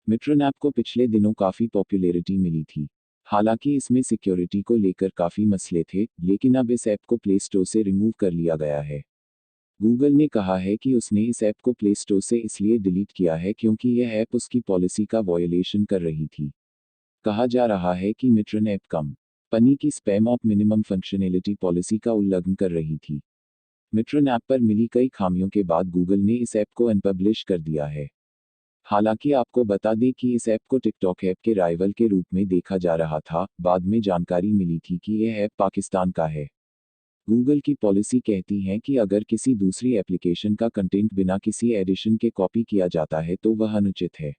मिट्रॉन app को पिछले दिनों काफ़ी पॉपुलैरिटी मिली थी। हालांकि इसमें सिक्योरिटी को लेकर काफ़ी मसले थे, लेकिन अब इस ऐप को प्ले स्टोर से रिमूव कर लिया गया है। गूगल ने कहा है कि उसने इस ऐप को प्ले स्टोर से इसलिए डिलीट किया है क्योंकि यह ऐप उसकी पॉलिसी का वॉयलेशन कर रही थी। कहा जा रहा है कि मिट्रॉन ऐप कंपनी की span of minimum functionality policy का उल्लंघन कर रही थी। मिट्रॉन ऐप पर मिली कई खामियों के बाद गूगल ने इस ऐप को अनपब्लिश कर दिया है। हालांकि आपको बता दें कि इस ऐप को टिकटॉक ऐप के राइवल के रूप में देखा जा रहा था। बाद में जानकारी मिली थी कि यह ऐप पाकिस्तान का है। गूगल की पॉलिसी कहती है कि अगर किसी दूसरी एप्लीकेशन का कंटेंट बिना किसी एडिशन के कॉपी किया जाता है तो वह अनुचित है।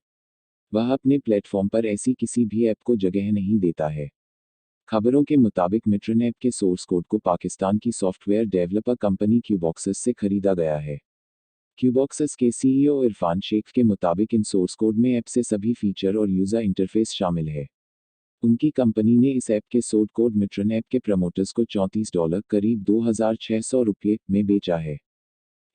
वह अपने प्लेटफॉर्म पर ऐसी किसी भी ऐप को जगह नहीं देता है। खबरों के मुताबिक मिट्रॉन ऐप के सोर्स कोड को पाकिस्तान की सॉफ्टवेयर डेवलपर कंपनी क्यूबॉक्सेस से खरीदा गया है। क्यूबॉक्सेस के सीईओ इरफान शेख के मुताबिक इन सोर्स कोड में ऐप से सभी फीचर और यूज़र इंटरफेस शामिल है। उनकी कंपनी ने इस ऐप के सोर्स कोड मिट्रॉन ऐप के प्रमोटर्स को $34 करीब $2,600 में बेचा है।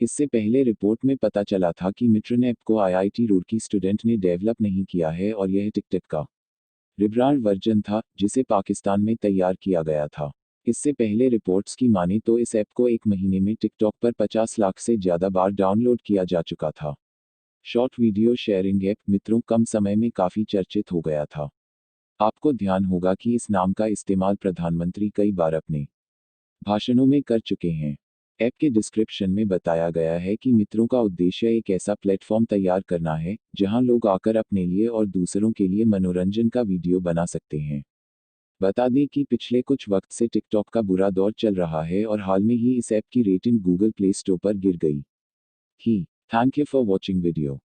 इससे पहले रिपोर्ट में पता चला था कि मिट्रॉन ऐप को आईआईटी रुड़की स्टूडेंट ने डेवलप नहीं किया है और यह टिकटॉक का रिब्रांड वर्जन था, जिसे पाकिस्तान में तैयार किया गया था। इससे पहले रिपोर्ट्स की माने तो इस ऐप को एक महीने में टिकटॉक पर 50 लाख से ज़्यादा बार डाउनलोड किया जा चुका था। शॉर्ट वीडियो शेयरिंग ऐप मित्रों कम समय में काफ़ी चर्चित हो गया था। आपको ध्यान होगा कि इस नाम का इस्तेमाल प्रधानमंत्री कई बार अपने भाषणों में कर चुके हैं। ऐप के डिस्क्रिप्शन में बताया गया है कि मित्रों का उद्देश्य एक ऐसा प्लेटफॉर्म तैयार करना है जहां लोग आकर अपने लिए और दूसरों के लिए मनोरंजन का वीडियो बना सकते हैं। बता दें कि पिछले कुछ वक्त से टिकटॉक का बुरा दौर चल रहा है और हाल में ही इस ऐप की रेटिंग गूगल प्ले स्टोर पर गिर गई थी। Thank you for watching video.